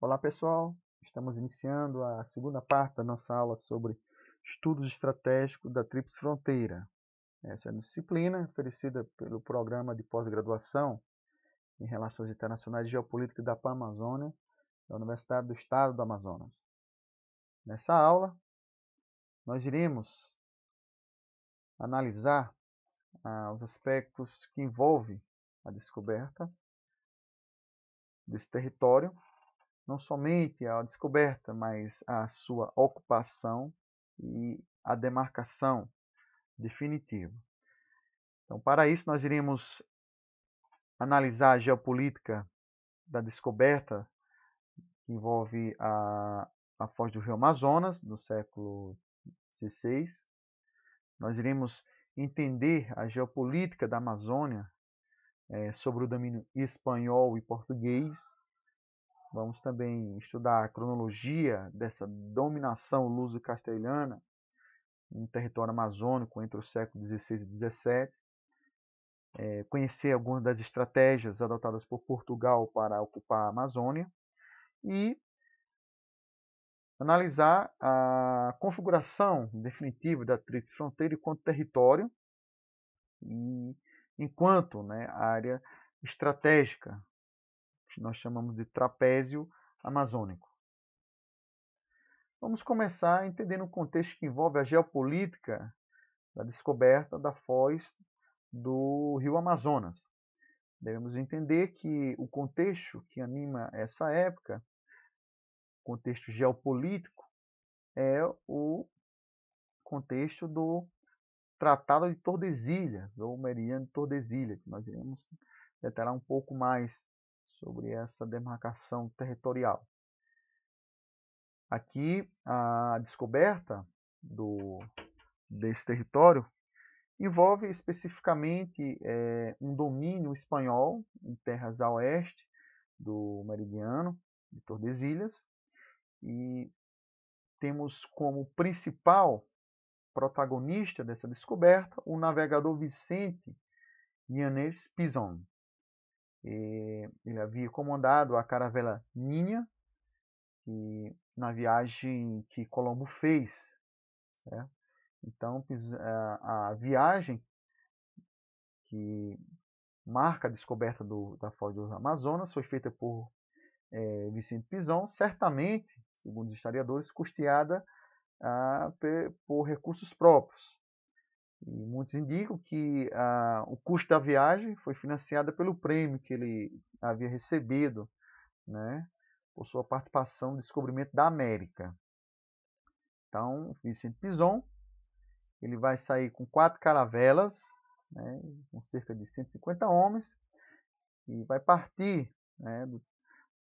Olá pessoal, estamos iniciando a segunda parte da nossa aula sobre estudos estratégicos da Tríplice Fronteira. Essa é a disciplina oferecida pelo Programa de Pós-Graduação em Relações Internacionais e Geopolítica da Pan-Amazônia, da Universidade do Estado do Amazonas. Nessa aula, nós iremos analisar os aspectos que envolvem a descoberta desse território, não somente a descoberta, mas a sua ocupação e a demarcação definitiva. Então, para isso, nós iremos analisar a geopolítica da descoberta, que envolve a foz do Rio Amazonas, do século XVI. Nós iremos entender a geopolítica da Amazônia sobre o domínio espanhol e português. Vamos também estudar a cronologia dessa dominação luso-castelhana no território amazônico entre o século XVI e XVII. Conhecer algumas das estratégias adotadas por Portugal para ocupar a Amazônia e analisar a configuração definitiva da Tríplice Fronteira enquanto território e enquanto área estratégica, que nós chamamos de trapézio amazônico. Vamos começar entendendo um contexto que envolve a geopolítica da descoberta da foz do Rio Amazonas. Devemos entender que o contexto que anima essa época, contexto geopolítico, é o contexto do Tratado de Tordesilhas, ou Meridiano de Tordesilhas, que nós iremos detalhar um pouco mais sobre essa demarcação territorial. Aqui, a descoberta desse território envolve especificamente um domínio espanhol em terras a oeste do Meridiano de Tordesilhas, e temos como principal protagonista dessa descoberta o navegador Vicente Yanes Pinzón. Ele havia comandado a caravela Niña, na viagem que Colombo fez, certo? Então, a viagem que marca a descoberta da foz do Amazonas foi feita por Vicente Pinzón, certamente, segundo os historiadores, custeada por recursos próprios. E muitos indicam que o custo da viagem foi financiado pelo prêmio que ele havia recebido, por sua participação no descobrimento da América. Então, Vicente Pinzón, ele vai sair com 4 caravelas, com cerca de 150 homens, e vai partir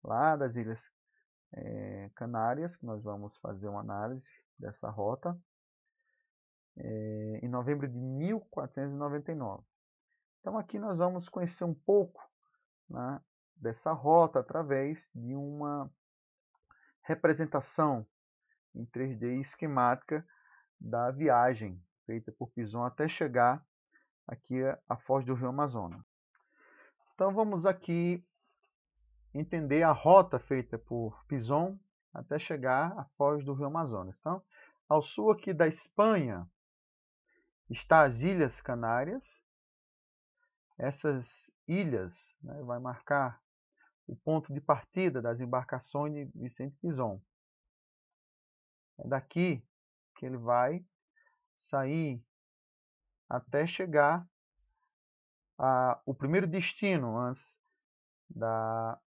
lá das Ilhas Canárias, que nós vamos fazer uma análise dessa rota, em novembro de 1499. Então, aqui nós vamos conhecer um pouco dessa rota através de uma representação em 3D esquemática da viagem feita por Pinzón até chegar aqui à foz do Rio Amazonas. Então vamos aqui entender a rota feita por Pinzón até chegar à foz do Rio Amazonas. Então, ao sul aqui da Espanha está as Ilhas Canárias. Essas ilhas vai marcar o ponto de partida das embarcações de Vicente Pinzón. É daqui que ele vai sair até chegar ao primeiro destino antes da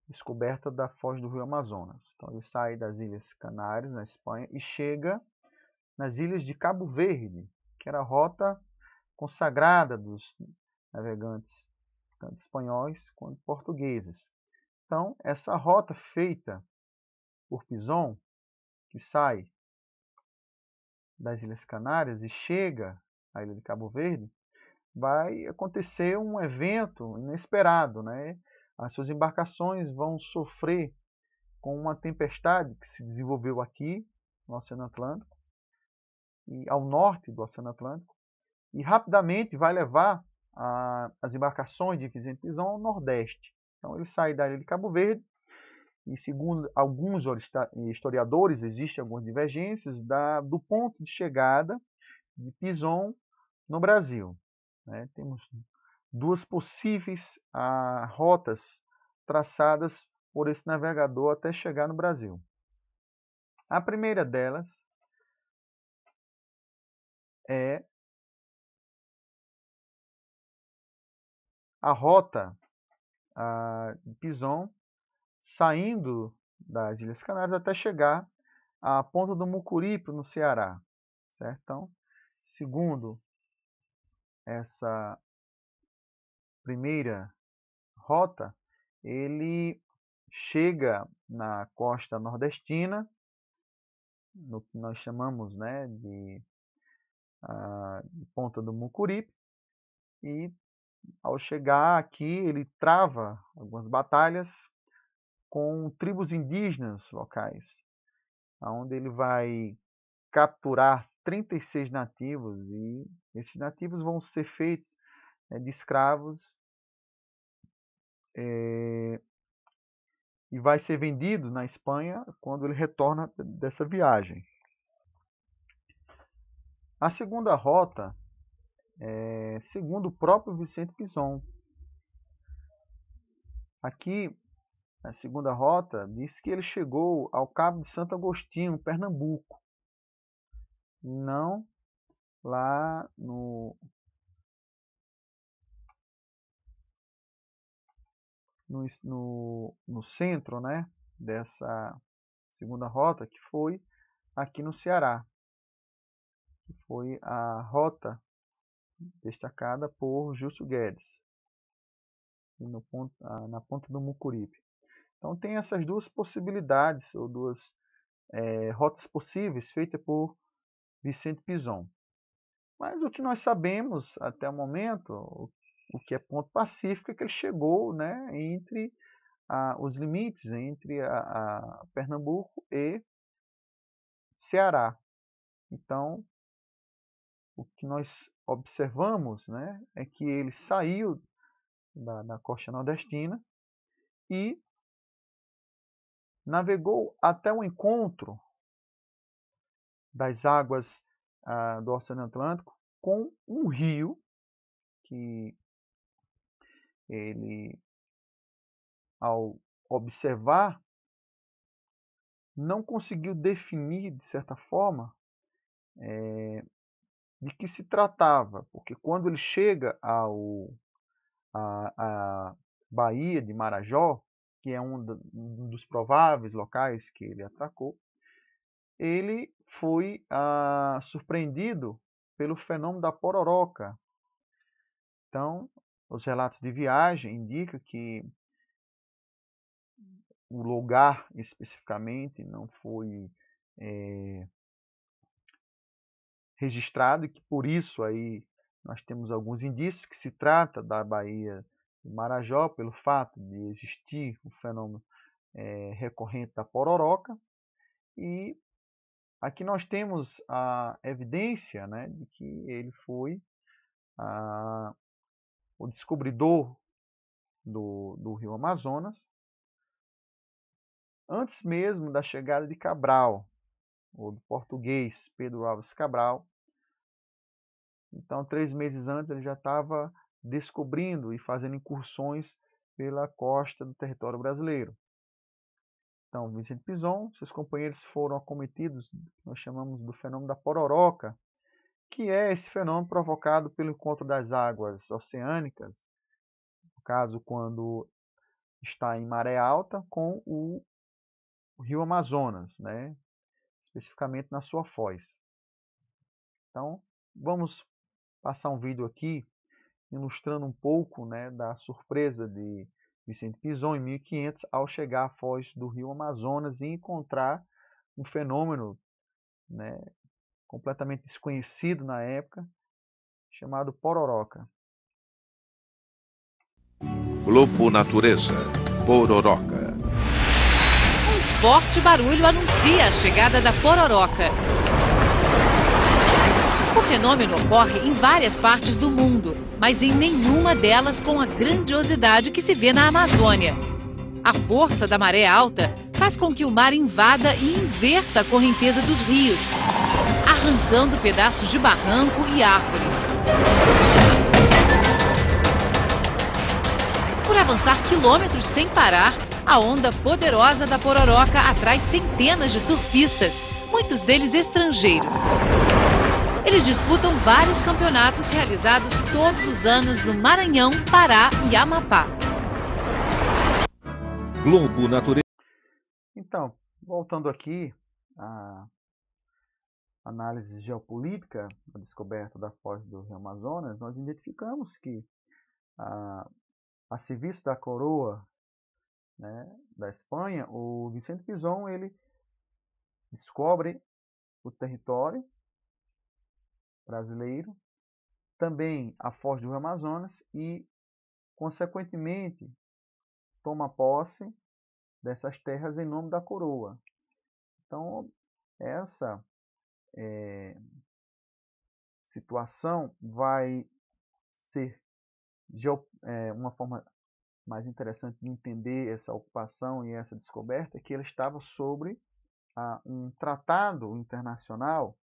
descoberta da foz do Rio Amazonas. Então ele sai das Ilhas Canárias, na Espanha, e chega nas ilhas de Cabo Verde, que era a rota consagrada dos navegantes, tanto espanhóis quanto portugueses. Então, essa rota feita por Pinzón, que sai das Ilhas Canárias e chega à ilha de Cabo Verde, vai acontecer um evento inesperado, As suas embarcações vão sofrer com uma tempestade que se desenvolveu aqui no Oceano Atlântico, e ao norte do Oceano Atlântico, e rapidamente vai levar as embarcações de Vicente Pinzón ao nordeste. Então ele sai da ilha de Cabo Verde e segundo alguns historiadores, existem algumas divergências do ponto de chegada de Pinzon no Brasil. Né? Temos duas possíveis rotas traçadas por esse navegador até chegar no Brasil. A primeira delas é a rota de Pinzon, saindo das Ilhas Canárias até chegar à Ponta do Mucuripe, no Ceará. Certo? Então, segundo essa primeira rota, ele chega na costa nordestina, no que nós chamamos, né, de Ponta do Mucuripe, e ao chegar aqui ele trava algumas batalhas com tribos indígenas locais, onde ele vai capturar 36 nativos, e esses nativos vão ser feitos de escravos e vai ser vendido na Espanha quando ele retorna dessa viagem. A segunda rota é segundo o próprio Vicente Pinzon. Aqui, a segunda rota diz que ele chegou ao Cabo de Santo Agostinho, Pernambuco, não lá no centro, né, dessa segunda rota, que foi aqui no Ceará, que foi a rota destacada por Justo Guedes, na Ponta do Mucuripe. Então tem essas duas possibilidades, ou duas rotas possíveis, feitas por Vicente Pinzon. Mas o que nós sabemos até o momento, o que é ponto pacífico, é que ele chegou, né, entre os limites entre Pernambuco e Ceará. Então, o que nós observamos, né, é que ele saiu da costa nordestina e navegou até o encontro das águas do Oceano Atlântico com um rio que ele, ao observar, não conseguiu definir, de certa forma, de que se tratava, porque quando ele chega à Baía de Marajó, que é um dos prováveis locais que ele atracou, ele foi surpreendido pelo fenômeno da pororoca. Então, os relatos de viagem indicam que o lugar especificamente não foi registrado, e que por isso aí nós temos alguns indícios que se trata da Baía de Marajó, pelo fato de existir o fenômeno recorrente da pororoca. E aqui nós temos a evidência, né, de que ele foi o descobridor do rio Amazonas, antes mesmo da chegada de Cabral, ou do português Pedro Álvares Cabral. Então, 3 meses antes, ele já estava descobrindo e fazendo incursões pela costa do território brasileiro. Então, Vicente Pinzon, seus companheiros foram acometidos, nós chamamos do fenômeno da pororoca, que é esse fenômeno provocado pelo encontro das águas oceânicas, no caso, quando está em maré alta, com o rio Amazonas, né? Especificamente na sua foz. Então, vamos passar um vídeo aqui ilustrando um pouco, né, da surpresa de Vicente Pinzon em 1500 ao chegar à foz do rio Amazonas e encontrar um fenômeno, né, completamente desconhecido na época, chamado pororoca. Globo Natureza, pororoca. Um forte barulho anuncia a chegada da pororoca. O fenômeno ocorre em várias partes do mundo, mas em nenhuma delas com a grandiosidade que se vê na Amazônia. A força da maré alta faz com que o mar invada e inverta a correnteza dos rios, arrancando pedaços de barranco e árvores. Por avançar quilômetros sem parar, a onda poderosa da Pororoca atrai centenas de surfistas, muitos deles estrangeiros. Eles disputam vários campeonatos realizados todos os anos no Maranhão, Pará e Amapá. Globo Natureza. Então, voltando aqui à análise geopolítica da descoberta da foz do Rio Amazonas, nós identificamos que a serviço da coroa, né, da Espanha, o Vicente Pinzón ele descobre o território brasileiro, também a foz do Rio Amazonas e, consequentemente, toma posse dessas terras em nome da coroa. Então, essa situação vai ser uma forma mais interessante de entender essa ocupação e essa descoberta, é que ela estava sobre um tratado internacional,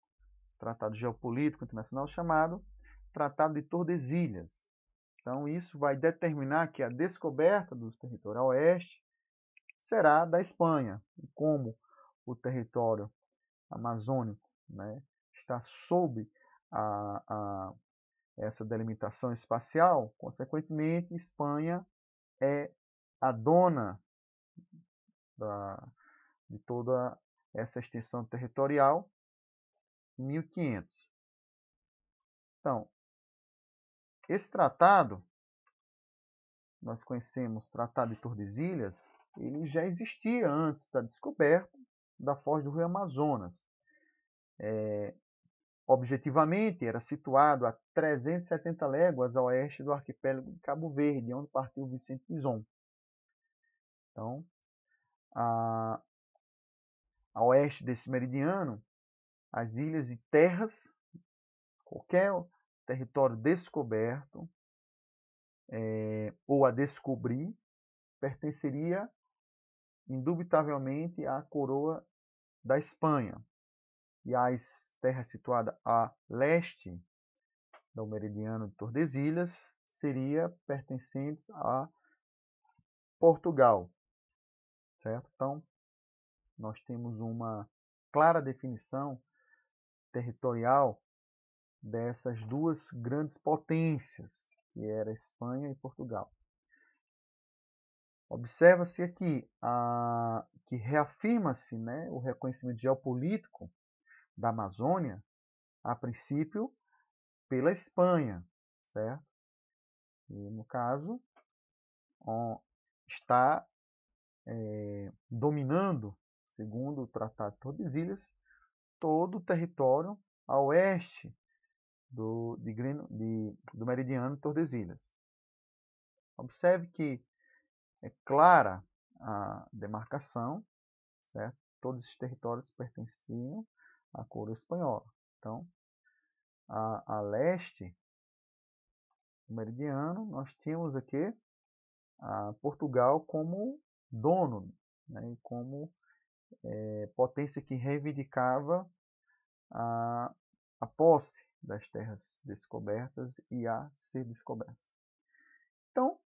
tratado geopolítico internacional, chamado Tratado de Tordesilhas. Então, isso vai determinar que a descoberta do território a oeste será da Espanha. E como o território amazônico, né, está sob essa delimitação espacial, consequentemente, Espanha é a dona de toda essa extensão territorial em 1500. Então, esse tratado, nós conhecemos Tratado de Tordesilhas, ele já existia antes da descoberta da foz do Rio Amazonas. Objetivamente, era situado a 370 léguas a oeste do arquipélago de Cabo Verde, onde partiu Vicente Pinzón. Então, a oeste desse meridiano, as ilhas e terras, qualquer território descoberto ou a descobrir, pertenceria indubitavelmente à coroa da Espanha. E as terras situadas a leste do meridiano de Tordesilhas seriam pertencentes a Portugal, certo? Então, nós temos uma clara definição territorial dessas duas grandes potências, que era Espanha e Portugal. Observa-se aqui que reafirma-se, né, o reconhecimento geopolítico da Amazônia, a princípio, pela Espanha, certo? E, no caso, está dominando, segundo o Tratado de Tordesilhas, todo o território a oeste do meridiano de Tordesilhas. Observe que é clara a demarcação, certo? Todos esses territórios pertenciam à coroa espanhola. Então, a leste do meridiano, nós tínhamos aqui Portugal como dono, né, e como potência que reivindicava a posse das terras descobertas e a ser descobertas. Então,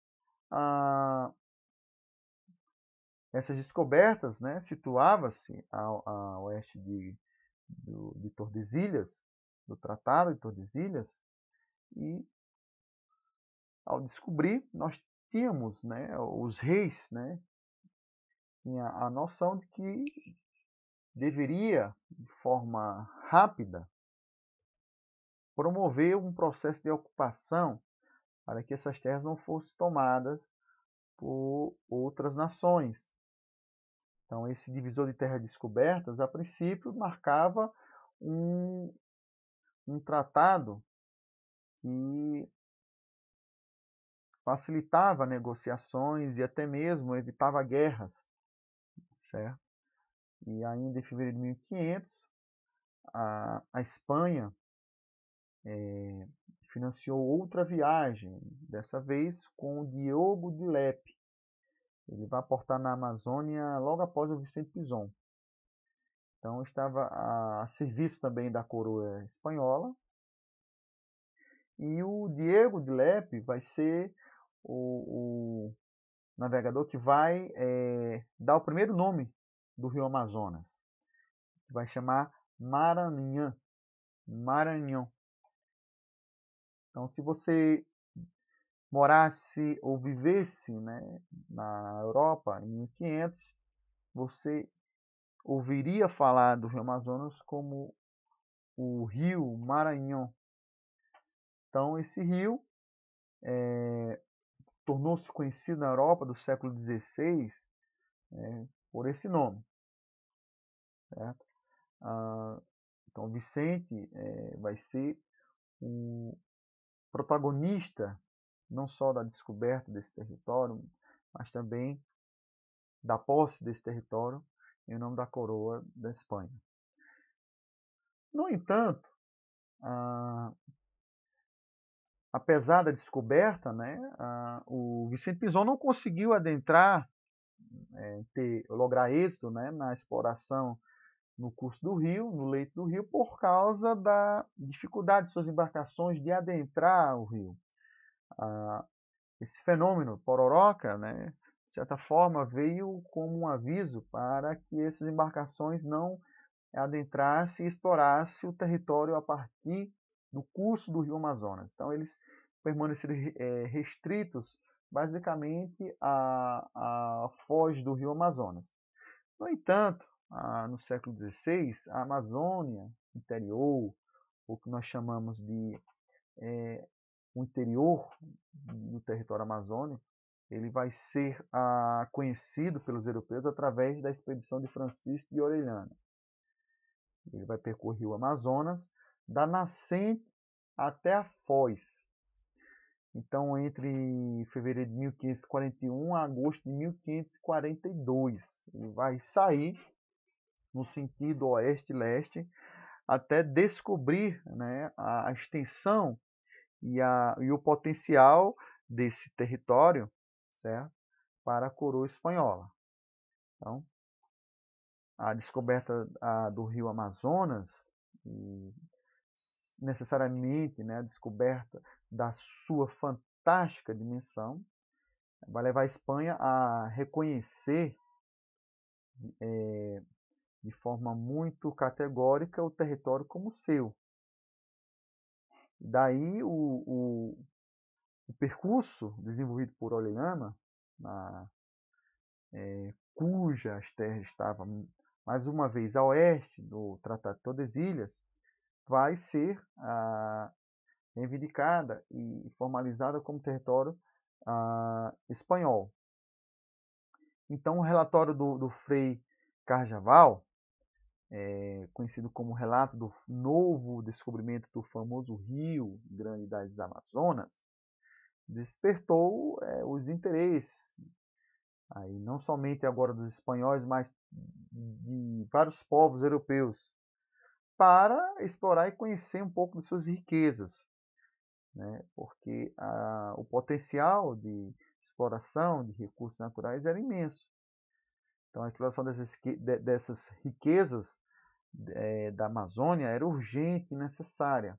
essas descobertas, né, situava-se a oeste de Tordesilhas, do Tratado de Tordesilhas, e ao descobrir, nós tínhamos, né, os reis, né, tinha a noção de que deveria, de forma rápida, promover um processo de ocupação para que essas terras não fossem tomadas por outras nações. Então, esse divisor de terras descobertas, a princípio, marcava um tratado que facilitava negociações e até mesmo evitava guerras, certo? E ainda em fevereiro de 1500, a Espanha financiou outra viagem, dessa vez com o Diogo de Lepe. Ele vai aportar na Amazônia logo após o Vicente Pinzón. Então estava a serviço também da coroa espanhola. E o Diego de Lepe vai ser o navegador que vai dar o primeiro nome do rio Amazonas. Vai chamar Maranhão. Maranhão. Então, se você morasse ou vivesse, né, na Europa em 1500, você ouviria falar do rio Amazonas como o rio Maranhão. Então, esse rio tornou-se conhecido na Europa do século XVI por esse nome. Certo? Então, Vicente vai ser o protagonista não só da descoberta desse território, mas também da posse desse território em nome da coroa da Espanha. No entanto, apesar da descoberta, né, o Vicente Pinzón não conseguiu adentrar, lograr êxito, né, na exploração no curso do rio, no leito do rio, por causa da dificuldade de suas embarcações de adentrar o rio. Esse fenômeno, pororoca, né, de certa forma, veio como um aviso para que essas embarcações não adentrassem e explorassem o território a partir do curso do rio Amazonas. Então, eles permaneceram restritos, basicamente, à foz do rio Amazonas. No entanto, no século XVI, a Amazônia interior, o que nós chamamos de o interior do território amazônico, ele vai ser conhecido pelos europeus através da expedição de Francisco de Orellana. Ele vai percorrer o Amazonas, da nascente até a foz. Então, entre fevereiro de 1541 a agosto de 1542, ele vai sair no sentido oeste-leste até descobrir, né, a extensão e o potencial desse território, certo, para a coroa espanhola. Então, a descoberta do rio Amazonas, e necessariamente, né, a descoberta da sua fantástica dimensão, vai levar a Espanha a reconhecer de forma muito categórica o território como seu. Daí o percurso desenvolvido por Orellana, cujas terras estavam mais uma vez a oeste do Tratado de Tordesilhas, vai ser reivindicada e formalizada como território espanhol. Então, o relatório do Frei Carjaval, conhecido como relato do novo descobrimento do famoso Rio Grande das Amazonas, despertou os interesses, aí, não somente agora dos espanhóis, mas de vários povos europeus, para explorar e conhecer um pouco de suas riquezas, né? Porque o potencial de exploração de recursos naturais era imenso. Então, a exploração dessas riquezas da Amazônia era urgente e necessária.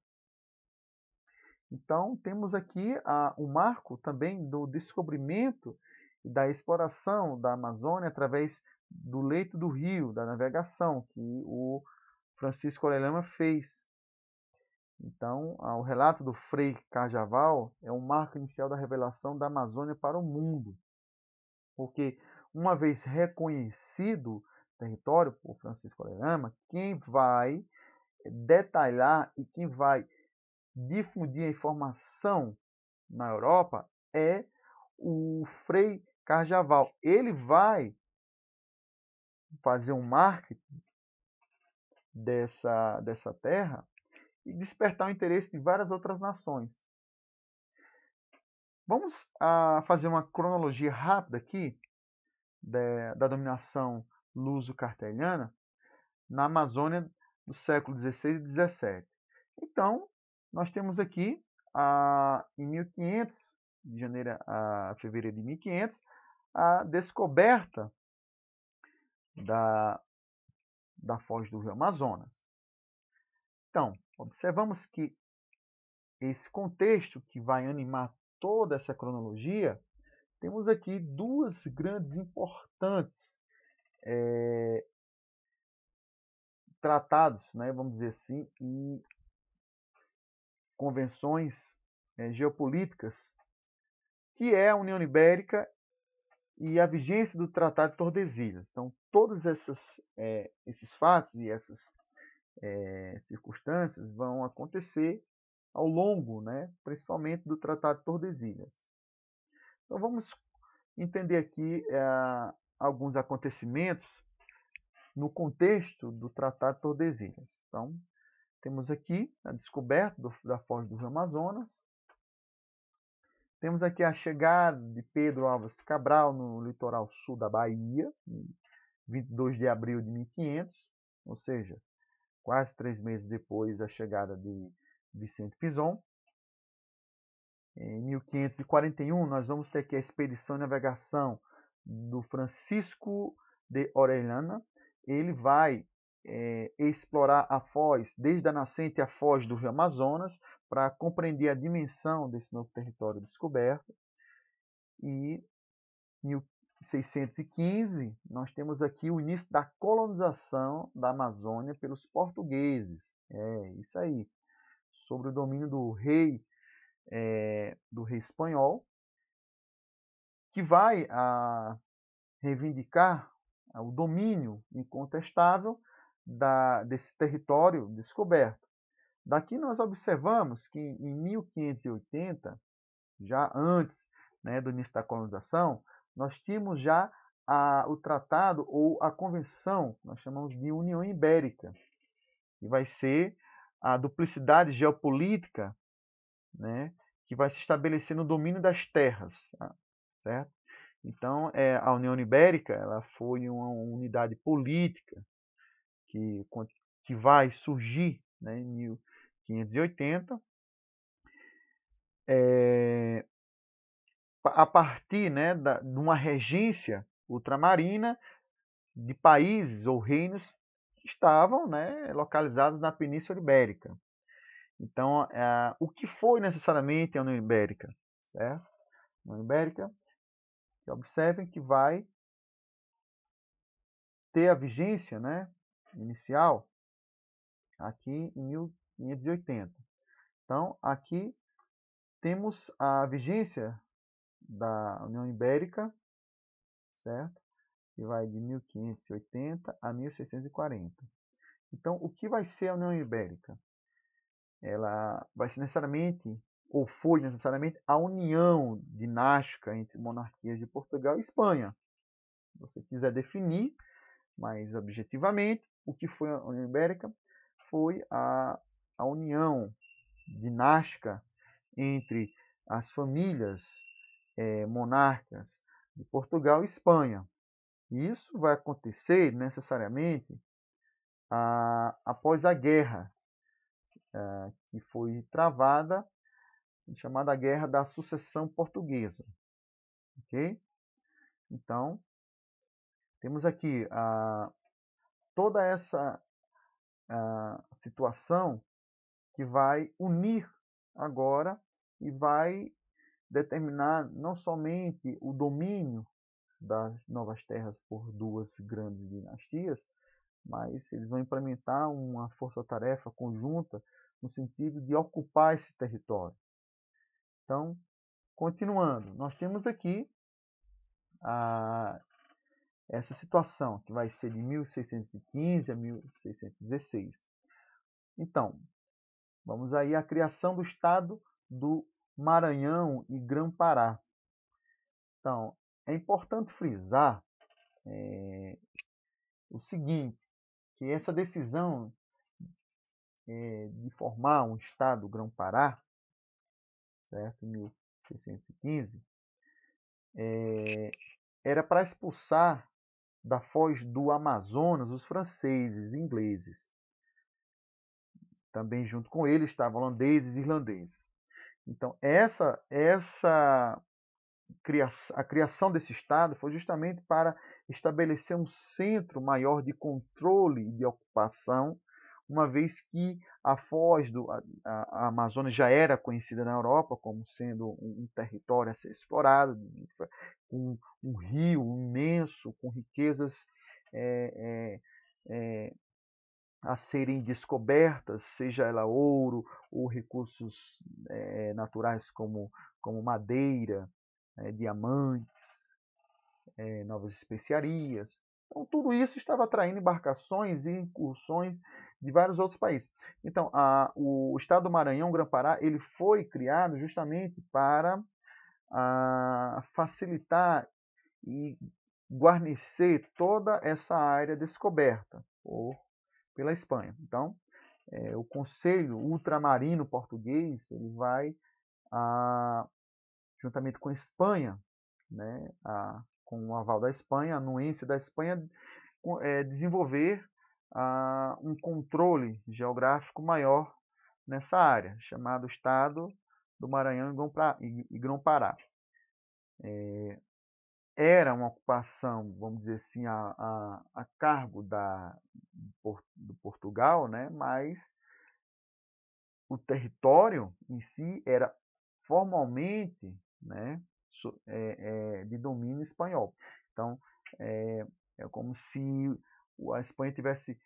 Então, temos aqui o marco também do descobrimento e da exploração da Amazônia através do leito do rio, da navegação, que o Francisco Orellana fez. Então, o relato do Frei Carjaval é um marco inicial da revelação da Amazônia para o mundo. Porque, uma vez reconhecido o território por Francisco Orellana, quem vai detalhar e quem vai difundir a informação na Europa é o Frei Carjaval. Ele vai fazer um marketing dessa terra e despertar o interesse de várias outras nações. Vamos fazer uma cronologia rápida aqui da dominação luso-cartelhana na Amazônia do século XVI e XVII. Então, nós temos aqui, em 1500, de janeiro a fevereiro de 1500, a descoberta da foz do Rio Amazonas. Então, observamos que esse contexto que vai animar toda essa cronologia, temos aqui duas grandes importantes tratados, né, vamos dizer assim, e convenções geopolíticas, que é a União Ibérica e a vigência do Tratado de Tordesilhas. Então, todos esses fatos e essas circunstâncias vão acontecer ao longo, né, principalmente do Tratado de Tordesilhas. Então, vamos entender aqui alguns acontecimentos no contexto do Tratado de Tordesilhas. Então, temos aqui a descoberta da foz do Rio Amazonas. Temos aqui a chegada de Pedro Álvares Cabral no litoral sul da Bahia, em 22 de abril de 1500, ou seja, quase 3 meses depois da chegada de Vicente Pinzón. Em 1541, nós vamos ter aqui a expedição e navegação do Francisco de Orellana. Ele vai explorar a foz, desde a nascente à foz do Rio Amazonas, para compreender a dimensão desse novo território descoberto. E em 1615, nós temos aqui o início da colonização da Amazônia pelos portugueses. Isso aí, sobre o domínio do rei espanhol, que vai reivindicar o domínio incontestável desse território descoberto. Daqui nós observamos que em 1580, já antes, né, do início da colonização, nós tínhamos já o tratado ou a convenção, nós chamamos de União Ibérica, que vai ser a duplicidade geopolítica, né, que vai se estabelecer no domínio das terras, certo? Então, a União Ibérica ela foi uma unidade política que vai surgir, né, em 1580, a partir, né, de uma regência ultramarina de países ou reinos que estavam, né, localizados na Península Ibérica. Então, o que foi necessariamente a União Ibérica? Certo? A União Ibérica, observem que vai ter a vigência, né, inicial aqui em 1580. Então, aqui temos a vigência da União Ibérica, certo? Que vai de 1580 a 1640. Então, o que vai ser a União Ibérica? Ela vai ser necessariamente, ou foi necessariamente, a união dinástica entre monarquias de Portugal e Espanha. Se você quiser definir mais objetivamente, o que foi a União Ibérica foi a união dinástica entre as famílias monarcas de Portugal e Espanha. E isso vai acontecer necessariamente após a guerra que foi travada, chamada Guerra da Sucessão Portuguesa. Ok? Então, temos aqui toda essa situação que vai unir agora e vai determinar não somente o domínio das novas terras por duas grandes dinastias, mas eles vão implementar uma força-tarefa conjunta no sentido de ocupar esse território. Então, continuando, nós temos aqui essa situação, que vai ser de 1615 a 1616. Então, vamos aí à criação do Estado do Maranhão e Grã-Pará. Então, é importante frisar o seguinte, que essa decisão de formar um Estado do Grã-Pará, certo, em 1615, era para expulsar da foz do Amazonas os franceses e ingleses. Também junto com eles estavam holandeses e irlandeses. Então, essa a criação desse Estado foi justamente para estabelecer um centro maior de controle e de ocupação, uma vez que a foz a Amazônia já era conhecida na Europa como sendo um território a ser explorado, com um rio imenso, com riquezas a serem descobertas, seja ela ouro ou recursos naturais como madeira, diamantes, novas especiarias. Então, tudo isso estava atraindo embarcações e incursões de vários outros países. Então, o Estado do Maranhão, Grã-Pará, ele foi criado justamente para facilitar e guarnecer toda essa área descoberta pela Espanha. Então, o Conselho Ultramarino Português ele vai, juntamente com a Espanha, né, com o aval da Espanha, a anuência da Espanha, desenvolver um controle geográfico maior nessa área, chamado Estado do Maranhão e Grão-Pará. Era uma ocupação, vamos dizer assim, a cargo do Portugal, né? Mas o território em si era formalmente, né, de domínio espanhol. Então, é como se a Espanha tivesse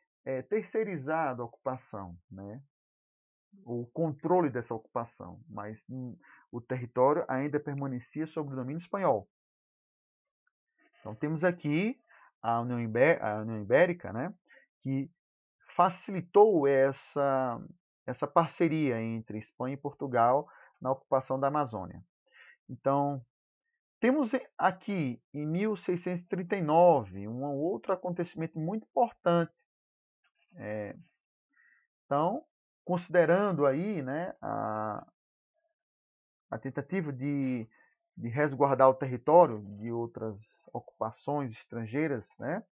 terceirizado a ocupação, né? O controle dessa ocupação, mas o território ainda permanecia sob o domínio espanhol. Então, temos aqui a União Ibérica, né, que facilitou essa parceria entre Espanha e Portugal na ocupação da Amazônia. Então, temos aqui, em 1639, um outro acontecimento muito importante. Então, considerando aí, né, a tentativa de resguardar o território de outras ocupações estrangeiras, né?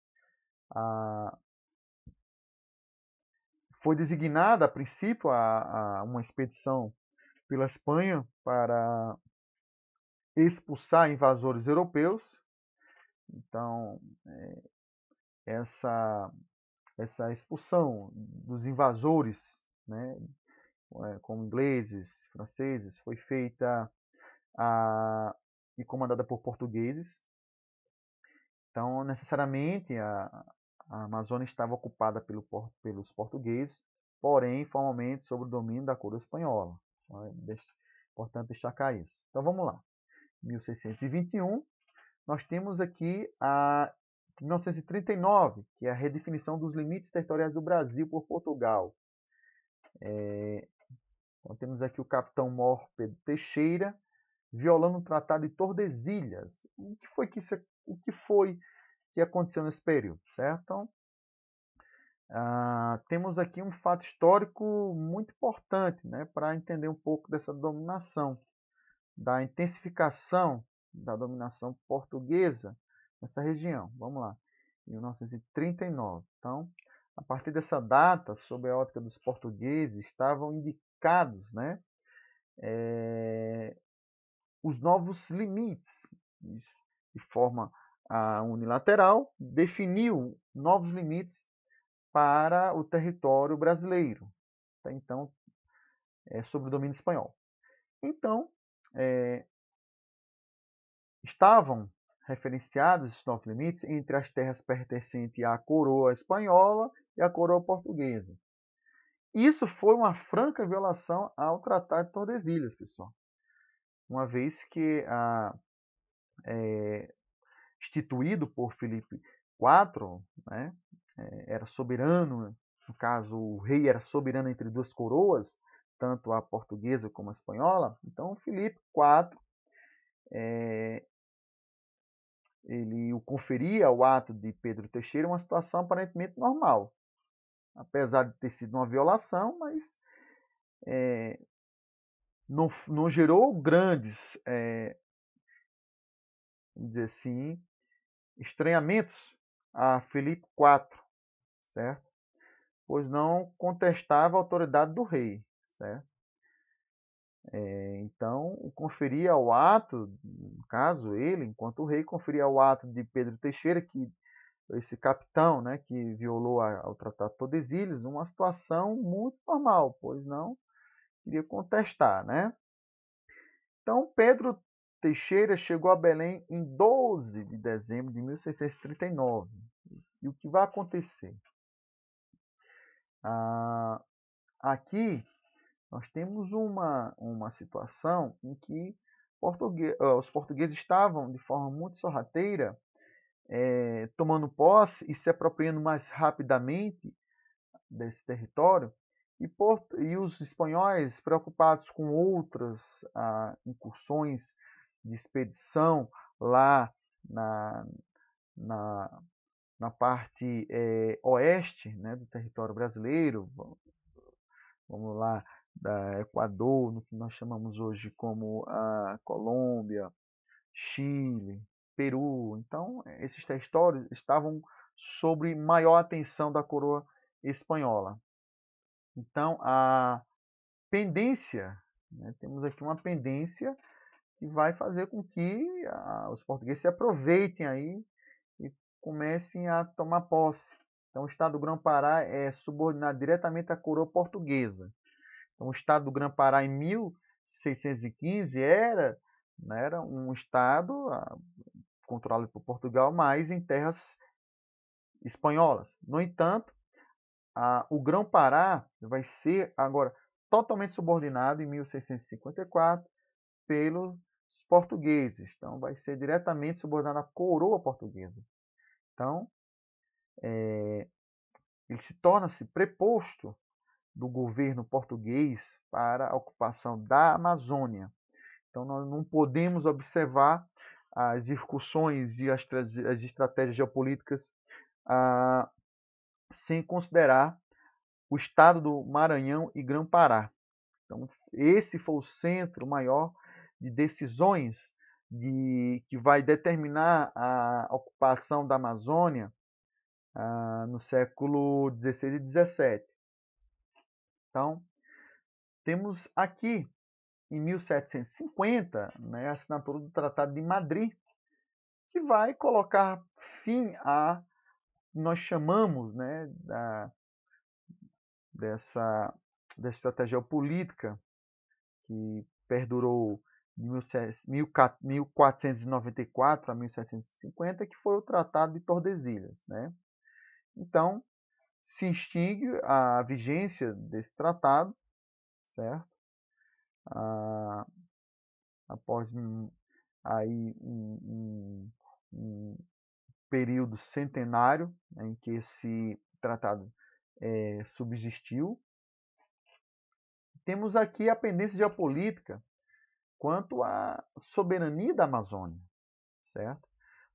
Foi designada, a princípio, uma expedição pela Espanha para expulsar invasores europeus. Então, essa expulsão dos invasores, né, como ingleses, franceses, foi feita e comandada por portugueses. Então, necessariamente, a Amazônia estava ocupada pelos portugueses, porém, formalmente, sob o domínio da coroa espanhola. Então, é importante destacar isso. Então, vamos lá. 1621, nós temos aqui a 1939, que é a redefinição dos limites territoriais do Brasil por Portugal. Então, temos aqui o capitão-mor Pedro Teixeira, violando o Tratado de Tordesilhas. O que foi que aconteceu nesse período, certo? Então, temos aqui um fato histórico muito importante, né, para entender um pouco dessa dominação, da intensificação da dominação portuguesa nessa região. Vamos lá, 1939. Então, a partir dessa data, sob a ótica dos portugueses, estavam indicados, né, os novos limites, de forma unilateral, definiu novos limites para o território brasileiro, tá? Então, sob o domínio espanhol. Então, estavam referenciados esses novos limites entre as terras pertencentes à coroa espanhola e à coroa portuguesa. Isso foi uma franca violação ao Tratado de Tordesilhas, pessoal. Uma vez que instituído por Filipe IV, né, era soberano, no caso o rei era soberano entre duas coroas, tanto a portuguesa como a espanhola. Então Filipe IV ele o conferia ao ato de Pedro Teixeira uma situação aparentemente normal, apesar de ter sido uma violação, mas não gerou grandes, vamos dizer assim, estranhamentos a Filipe IV, certo? Pois não contestava a autoridade do rei, certo? Então, conferia ao ato, no caso ele, enquanto rei, conferia ao ato de Pedro Teixeira, que esse capitão, né, que violou o Tratado de Tordesilhas, uma situação muito normal, pois não queria contestar, né? Então, Pedro Teixeira chegou a Belém em 12 de dezembro de 1639. E o que vai acontecer? Aqui nós temos uma situação em que os portugueses estavam, de forma muito sorrateira, tomando posse e se apropriando mais rapidamente desse território, e os espanhóis, preocupados com outras incursões de expedição lá na, na, na parte oeste, né, do território brasileiro, vamos lá, da Equador, no que nós chamamos hoje como a Colômbia, Chile, Peru. Então, esses territórios estavam sob maior atenção da coroa espanhola. Então, a pendência, né, temos aqui uma pendência que vai fazer com que os portugueses se aproveitem aí e comecem a tomar posse. Então, o estado do Grã-Pará é subordinado diretamente à coroa portuguesa. Então, o estado do Grã-Pará, em 1615, era um estado controlado por Portugal, mas em terras espanholas. No entanto, o Grão-Pará vai ser agora totalmente subordinado em 1654 pelos portugueses. Então, vai ser diretamente subordinado à coroa portuguesa. Então, ele se torna-se preposto do governo português para a ocupação da Amazônia. Então, nós não podemos observar as incursões e as estratégias geopolíticas sem considerar o estado do Maranhão e Grã-Pará. Então, esse foi o centro maior de decisões que vai determinar a ocupação da Amazônia no século XVI e XVII. Então, temos aqui, em 1750, né, a assinatura do Tratado de Madrid, que vai colocar fim a nós chamamos, né, dessa estratégia geopolítica que perdurou de 1494 a 1750, que foi o Tratado de Tordesilhas, né? Então, se extingue a vigência desse tratado, certo? Após aí um período centenário, né, em que esse tratado subsistiu. Temos aqui a pendência geopolítica quanto à soberania da Amazônia, certo?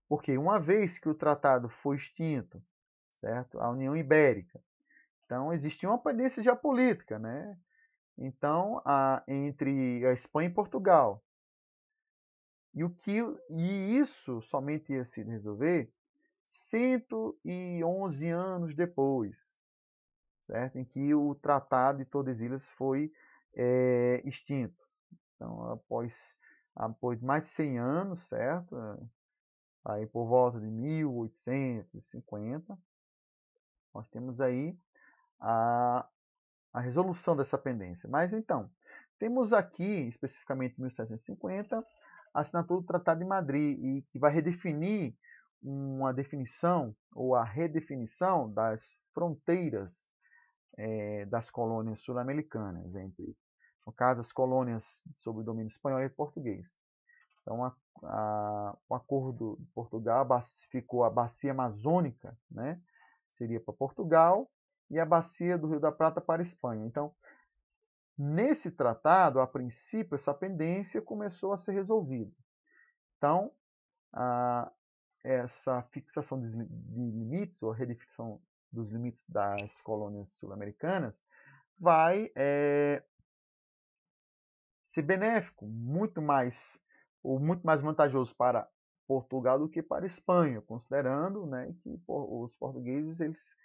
Porque uma vez que o tratado foi extinto, certo? A União Ibérica, então existia uma pendência geopolítica, né? Então, entre a Espanha e Portugal. E isso somente ia se resolver 111 anos depois, certo? Em que o Tratado de Tordesilhas foi extinto. Então, após mais de 100 anos, certo? Aí por volta de 1850, nós temos aí a resolução dessa pendência. Mas então, temos aqui, especificamente em 1750, a assinatura do Tratado de Madrid, e que vai redefinir uma definição ou a redefinição das fronteiras das colônias sul-americanas, no caso, as colônias sob o domínio espanhol e português. Então, o acordo de Portugal ficou a bacia amazônica, né? Seria para Portugal, e a bacia do Rio da Prata para a Espanha. Então, nesse tratado, a princípio, essa pendência começou a ser resolvida. Então, essa fixação de limites, ou a redefinição dos limites das colônias sul-americanas, vai ser benéfico, muito mais vantajoso para Portugal do que para a Espanha, considerando, né, que os portugueses eles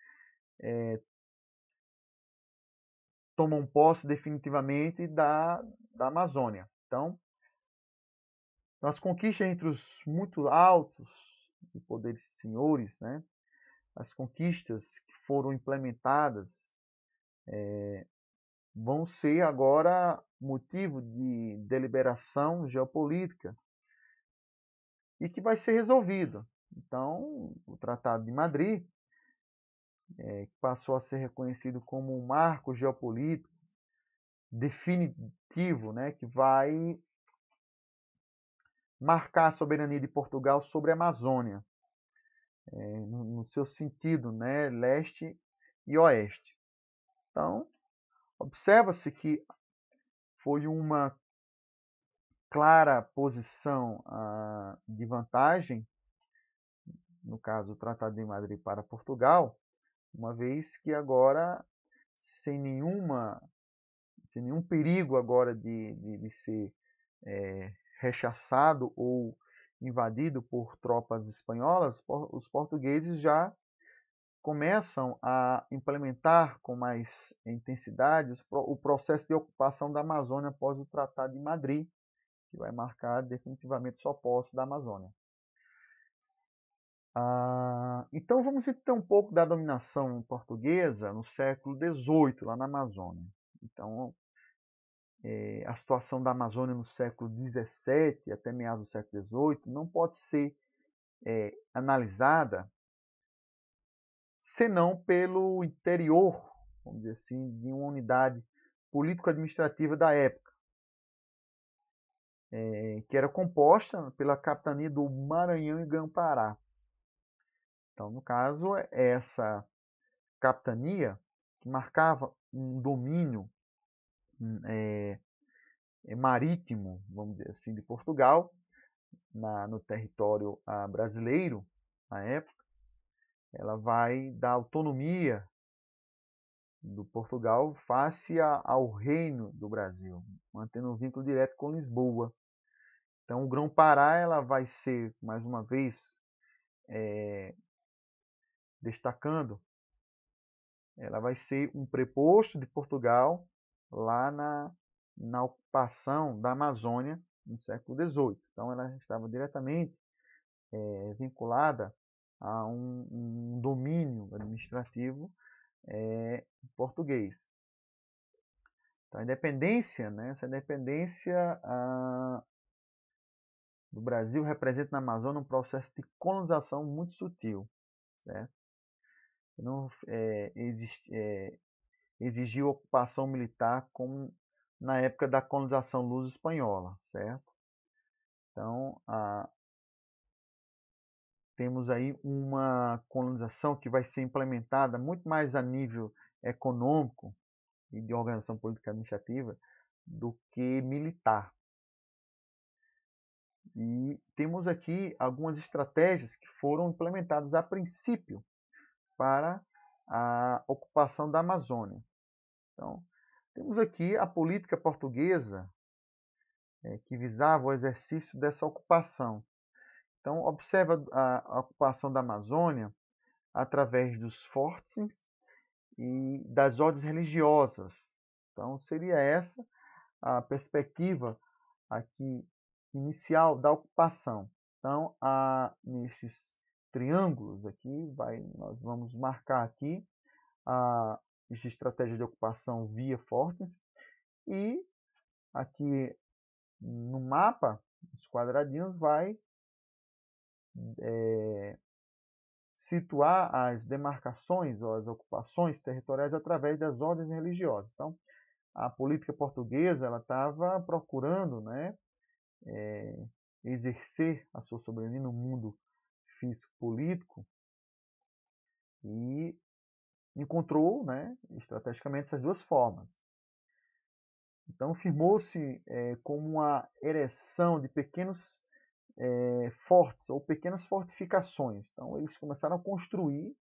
tomam posse definitivamente da Amazônia. Então, as conquistas entre os muito altos e poderes senhores, né, as conquistas que foram implementadas vão ser agora motivo de deliberação geopolítica e que vai ser resolvido. Então, o Tratado de Madrid passou a ser reconhecido como um marco geopolítico definitivo, né, que vai marcar a soberania de Portugal sobre a Amazônia, no seu sentido, né, leste e oeste. Então, observa-se que foi uma clara posição de vantagem, no caso o Tratado de Madrid para Portugal, uma vez que agora, sem nenhum perigo agora de ser rechaçado ou invadido por tropas espanholas, os portugueses já começam a implementar com mais intensidade o processo de ocupação da Amazônia após o Tratado de Madrid, que vai marcar definitivamente sua posse da Amazônia. Então vamos entender um pouco da dominação portuguesa no século XVIII, lá na Amazônia. Então, a situação da Amazônia no século XVII até meados do século XVIII não pode ser analisada senão pelo interior, vamos dizer assim, de uma unidade político-administrativa da época, que era composta pela capitania do Maranhão e Grão-Pará. Então, no caso, essa capitania, que marcava um domínio marítimo, vamos dizer assim, de Portugal, no território brasileiro, na época, ela vai dar autonomia do Portugal face ao reino do Brasil, mantendo um vínculo direto com Lisboa. Então, o Grão-Pará ela vai ser, mais uma vez, destacando, ela vai ser um preposto de Portugal lá na ocupação da Amazônia no século XVIII. Então, ela estava diretamente vinculada a um domínio administrativo português. Então, a independência, né, essa independência do Brasil representa na Amazônia um processo de colonização muito sutil, certo? Não exigiu ocupação militar como na época da colonização luso-espanhola, certo? Então, temos aí uma colonização que vai ser implementada muito mais a nível econômico e de organização política administrativa do que militar. E temos aqui algumas estratégias que foram implementadas a princípio para a ocupação da Amazônia. Então, temos aqui a política portuguesa que visava o exercício dessa ocupação. Então, observa a ocupação da Amazônia através dos fortes e das ordens religiosas. Então, seria essa a perspectiva aqui inicial da ocupação. Então, nesses triângulos aqui, nós vamos marcar aqui as estratégias de ocupação via fortes e aqui no mapa, os quadradinhos vai situar as demarcações ou as ocupações territoriais através das ordens religiosas. Então, a política portuguesa ela estava procurando, né, exercer a sua soberania no mundo físico-político e encontrou, né, estrategicamente essas duas formas. Então, firmou-se como uma ereção de pequenos fortes ou pequenas fortificações. Então, eles começaram a construir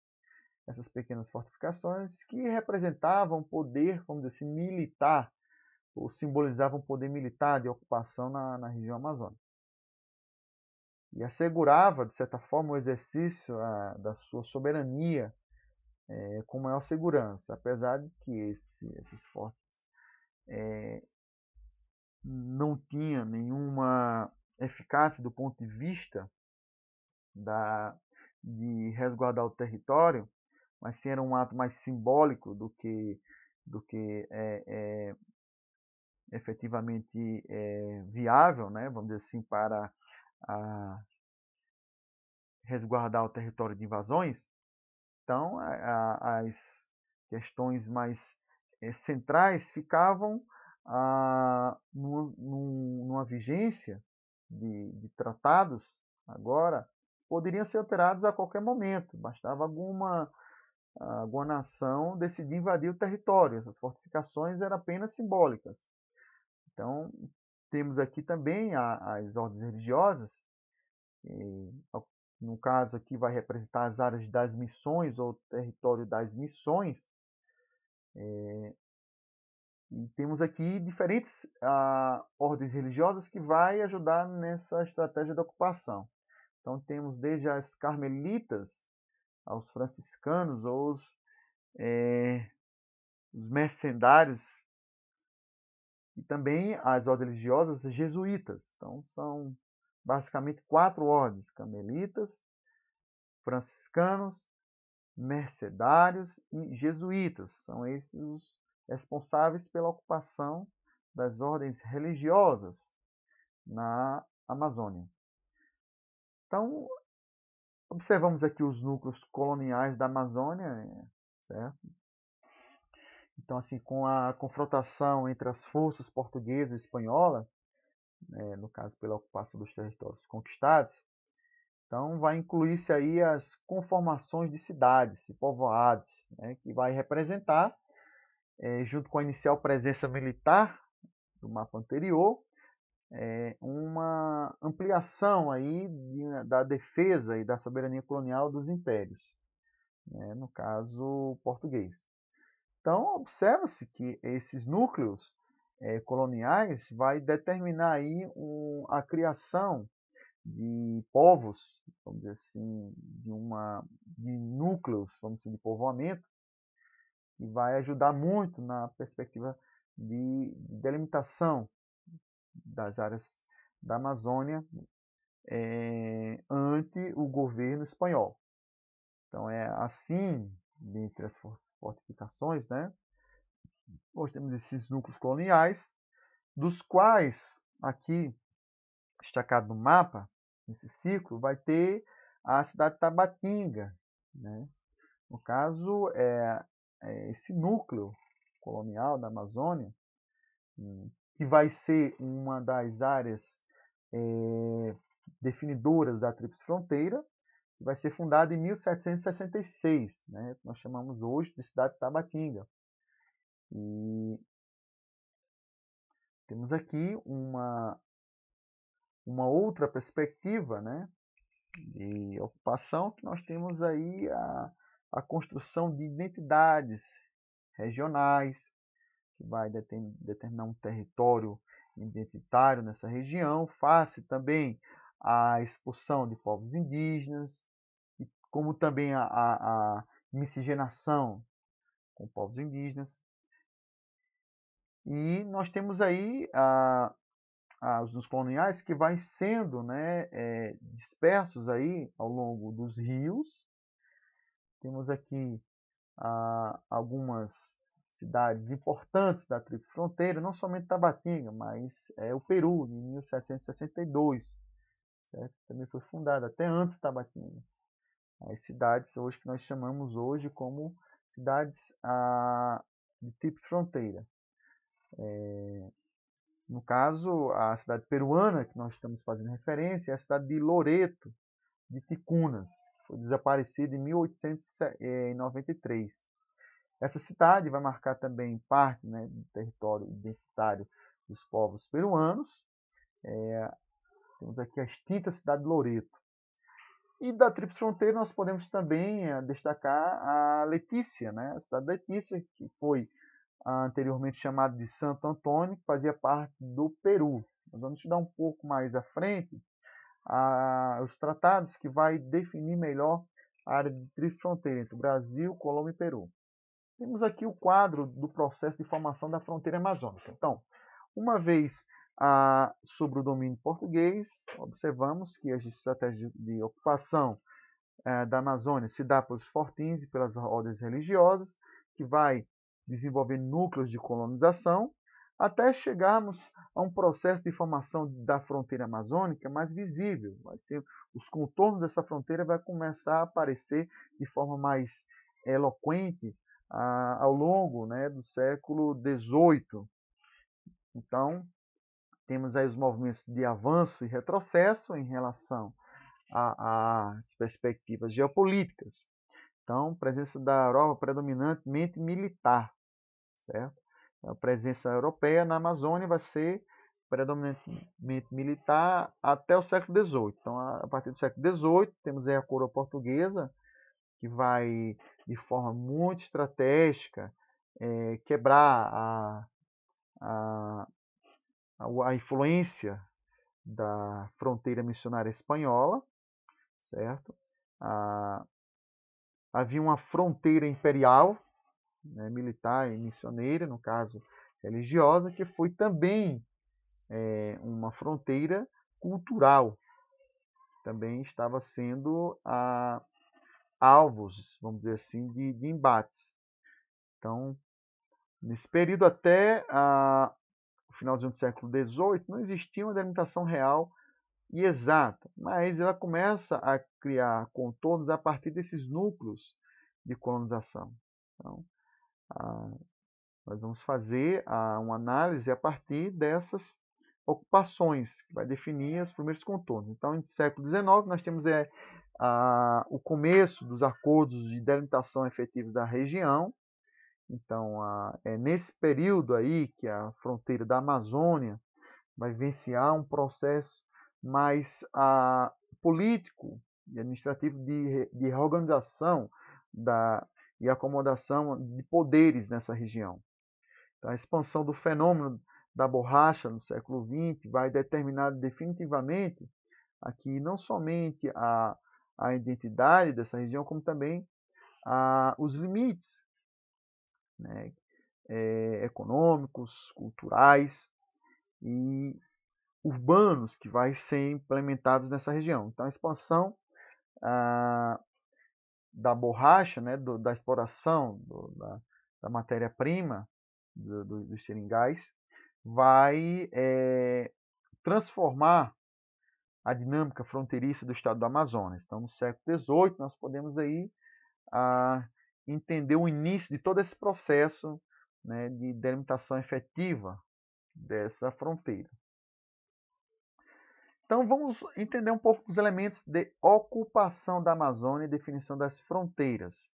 essas pequenas fortificações que representavam poder, vamos dizer assim, militar, ou simbolizavam poder militar de ocupação na região amazônica. E assegurava, de certa forma, o exercício da sua soberania com maior segurança, apesar de que esses fortes não tinha nenhuma eficácia do ponto de vista de resguardar o território, mas sim era um ato mais simbólico do que efetivamente viável, né, vamos dizer assim, para resguardar o território de invasões. Então, as questões mais centrais ficavam numa vigência de tratados, agora, poderiam ser alterados a qualquer momento, bastava alguma nação decidir invadir o território, essas fortificações eram apenas simbólicas. Então, temos aqui também as ordens religiosas, no caso aqui vai representar as áreas das missões ou território das missões. E temos aqui diferentes ordens religiosas que vai ajudar nessa estratégia da ocupação. Então temos desde as carmelitas aos franciscanos ou os mercenários e também as ordens religiosas jesuítas. Então são basicamente 4 ordens: carmelitas, franciscanos, mercedários e jesuítas. São esses os responsáveis pela ocupação das ordens religiosas na Amazônia. Então, observamos aqui os núcleos coloniais da Amazônia, certo? Então, assim, com a confrontação entre as forças portuguesa e espanhola, no caso pela ocupação dos territórios conquistados, então vai incluir-se aí as conformações de cidades e povoados, né, que vai representar, junto com a inicial presença militar do mapa anterior, uma ampliação aí da defesa e da soberania colonial dos impérios, né, no caso português. Então, observa-se que esses núcleos coloniais vai determinar aí a criação de povos, vamos dizer assim, de núcleos, vamos dizer, de povoamento, e vai ajudar muito na perspectiva de delimitação das áreas da Amazônia ante o governo espanhol. Então, é assim, dentre as fortificações, né, nós temos esses núcleos coloniais, dos quais, aqui, destacado no mapa, nesse ciclo, vai ter a cidade de Tabatinga, né? No caso, esse núcleo colonial da Amazônia, que vai ser uma das áreas definidoras da Tríplice Fronteira, que vai ser fundada em 1766, né? Que nós chamamos hoje de cidade de Tabatinga. E temos aqui uma outra perspectiva, né, de ocupação, que nós temos aí a construção de identidades regionais, que vai determinar um território identitário nessa região, face também a expulsão de povos indígenas, como também a miscigenação com povos indígenas. E nós temos aí os coloniais que vai sendo, né, dispersos aí ao longo dos rios. Temos aqui algumas cidades importantes da Tríplice Fronteira, não somente Tabatinga, mas o Peru, em 1762, certo? Também foi fundada até antes de Tabatinga. As cidades hoje que nós chamamos hoje como cidades de Tríplice Fronteira. No caso, a cidade peruana que nós estamos fazendo referência é a cidade de Loreto de Ticunas, que foi desaparecida em 1893. Essa cidade vai marcar também parte, né, do território identitário dos povos peruanos. Temos aqui a extinta cidade de Loreto. E da Tríplice Fronteira nós podemos também destacar a Letícia, né, a cidade de Letícia, que foi anteriormente chamada de Santo Antônio, que fazia parte do Peru. Nós vamos estudar um pouco mais à frente os tratados que vai definir melhor a área de tríplice fronteira entre o Brasil, Colômbia e Peru. Temos aqui o quadro do processo de formação da fronteira amazônica. Então, uma vez sobre o domínio português, observamos que as estratégias de ocupação da Amazônia se dá pelos fortins e pelas ordens religiosas, que vai desenvolver núcleos de colonização, até chegarmos a um processo de formação da fronteira amazônica mais visível. Os contornos dessa fronteira vai começar a aparecer de forma mais eloquente ao longo, né, do século XVIII. Então, temos aí os movimentos de avanço e retrocesso em relação às perspectivas geopolíticas. Então, presença da Europa predominantemente militar, certo? A presença europeia na Amazônia vai ser predominantemente militar até o século XVIII. Então, a partir do século XVIII, temos aí a coroa portuguesa, que vai, de forma muito estratégica, quebrar a influência da fronteira missionária espanhola, certo? Havia uma fronteira imperial, né, militar e missioneira, no caso religiosa, que foi também uma fronteira cultural, que também estava sendo alvos, vamos dizer assim, de embates. Então, nesse período até o finalzinho do século XVIII, não existia uma delimitação real e exata, mas ela começa a criar contornos a partir desses núcleos de colonização. Então, nós vamos fazer uma análise a partir dessas ocupações, que vai definir os primeiros contornos. Então, no século XIX, nós temos o começo dos acordos de delimitação efetiva da região. Então, é nesse período aí que a fronteira da Amazônia vai vivenciar um processo mais político e administrativo de reorganização e acomodação de poderes nessa região. Então, a expansão do fenômeno da borracha no século XX vai determinar definitivamente aqui não somente a identidade dessa região, como também os limites, né, econômicos, culturais e urbanos que vai ser implementados nessa região. Então, a expansão da borracha, né, da exploração da matéria-prima dos seringais, vai transformar a dinâmica fronteiriça do estado do Amazonas. Então, no século XVIII, nós podemos aí entender o início de todo esse processo, né, de delimitação efetiva dessa fronteira. Então, vamos entender um pouco dos elementos de ocupação da Amazônia e definição das fronteiras.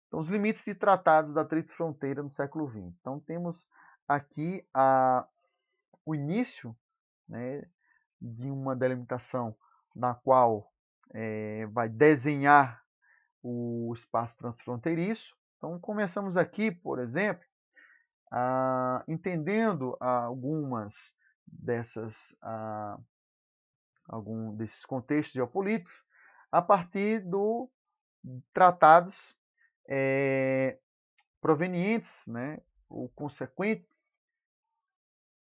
Então, os limites de tratados da Tríplice Fronteira no século XX. Então, temos aqui o início, né, de uma delimitação na qual vai desenhar o espaço transfronteiriço. Então, começamos aqui, por exemplo, entendendo alguns desses contextos geopolíticos a partir dos tratados provenientes, né, ou consequentes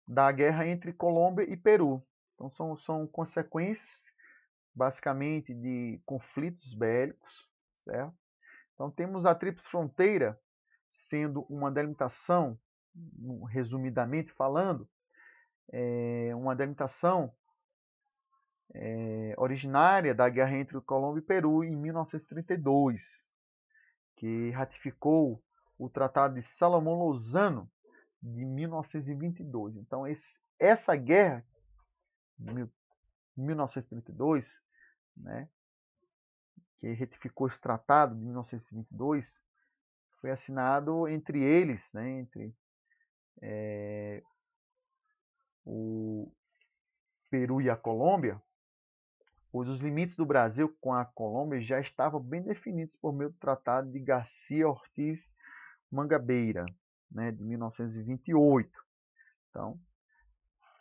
da guerra entre Colômbia e Peru. Então, são consequências, basicamente, de conflitos bélicos, certo? Então, temos a Tríplice Fronteira sendo uma delimitação, resumidamente falando, uma delimitação originária da guerra entre Colômbia e Peru em 1932, que ratificou o Tratado de Salomão-Lozano de 1922. Então, essa guerra, de 1932, né, que retificou esse tratado de 1922, foi assinado entre eles, né, entre o Peru e a Colômbia, pois os limites do Brasil com a Colômbia já estavam bem definidos por meio do Tratado de Garcia Ortiz Mangabeira, né, de 1928. Então,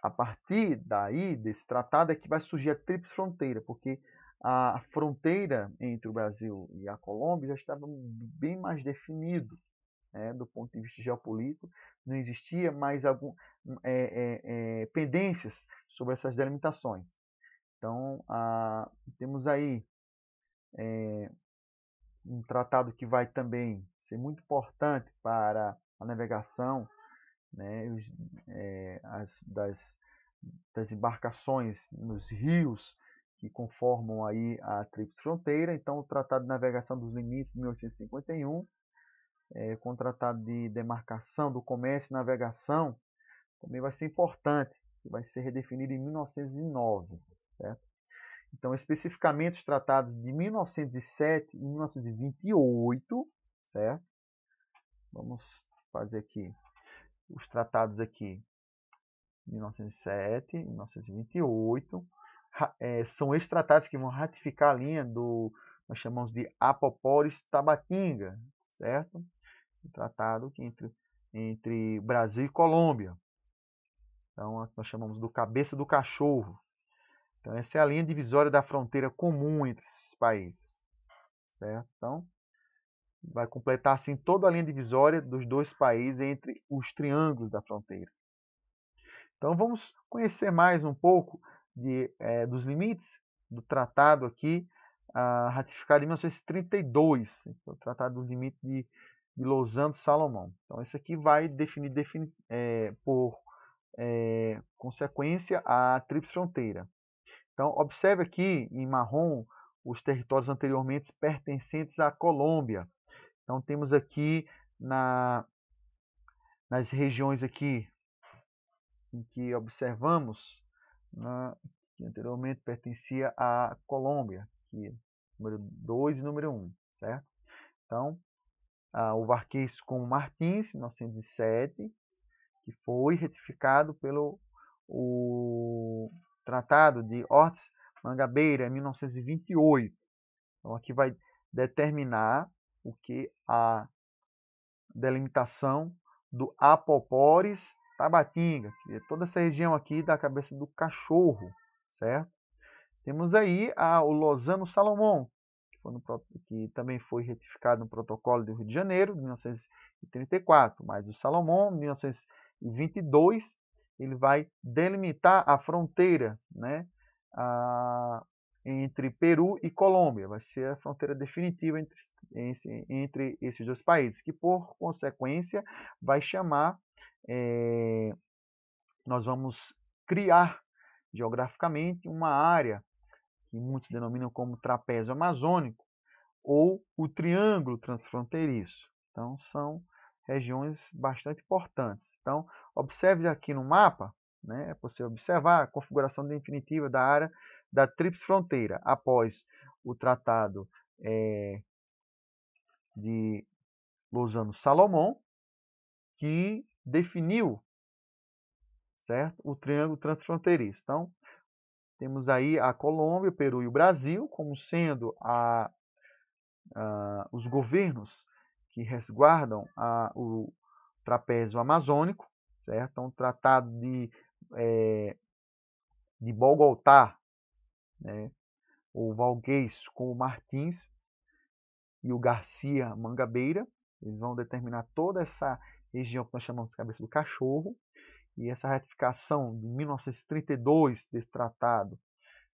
a partir daí, desse tratado, é que vai surgir a Tríplice Fronteira, porque a fronteira entre o Brasil e a Colômbia já estava bem mais definido, né, do ponto de vista geopolítico, não existia mais pendências sobre essas delimitações. Então, temos aí um tratado que vai também ser muito importante para a navegação, né, das embarcações nos rios que conformam aí a Tríplice Fronteira. Então, o Tratado de Navegação dos Limites de 1851, com o Tratado de Demarcação do Comércio e Navegação, também vai ser importante, que vai ser redefinido em 1909, certo? Então, especificamente os tratados de 1907 e 1928, certo? Vamos fazer aqui os tratados aqui, 1907 e 1928, são esses tratados que vão ratificar a linha nós chamamos de Apopóris-Tabatinga, certo? Um tratado que entre Brasil e Colômbia. Então, nós chamamos do cabeça do cachorro. Então, essa é a linha divisória da fronteira comum entre esses países, certo? Então, vai completar assim toda a linha divisória dos dois países entre os triângulos da fronteira. Então, vamos conhecer mais um pouco dos limites do tratado aqui, ratificado em 1932, o Tratado dos Limites de Lausanne-Salomão. Então, esse aqui vai definir por consequência a Tríplice Fronteira. Então, observe aqui em marrom os territórios anteriormente pertencentes à Colômbia. Então, temos aqui nas regiões aqui em que observamos, que anteriormente pertencia à Colômbia, aqui, número 2 e número 1, certo? Então, o Marquês com Martins, 1907, que foi retificado pelo Tratado de Ortiz-Mangabeira, em 1928. Então, aqui vai determinar o que a delimitação do Apopóris Tabatinga, que é toda essa região aqui da cabeça do cachorro, certo? Temos aí o Lausanne-Salomão, que também foi retificado no Protocolo do Rio de Janeiro, de 1934, mas o Salomão, em 1922, ele vai delimitar a fronteira, né, entre Peru e Colômbia. Vai ser a fronteira definitiva entre esses dois países, que por consequência vai chamar, nós vamos criar geograficamente uma área que muitos denominam como trapézio amazônico ou o triângulo transfronteiriço. Então, são regiões bastante importantes. Então, observe aqui no mapa, né, é possível observar a configuração definitiva da área da Tríplice Fronteira após o Tratado de Lausanne-Salomão, que definiu, certo, o triângulo transfronteiriço. Então, temos aí a Colômbia, o Peru e o Brasil como sendo os governos que resguardam o trapézio amazônico, certo? Então, o Tratado de Bogotá, né, o Valguês com o Martins e o Garcia Mangabeira, eles vão determinar toda essa região que nós chamamos de cabeça do cachorro, e essa ratificação de 1932 desse tratado,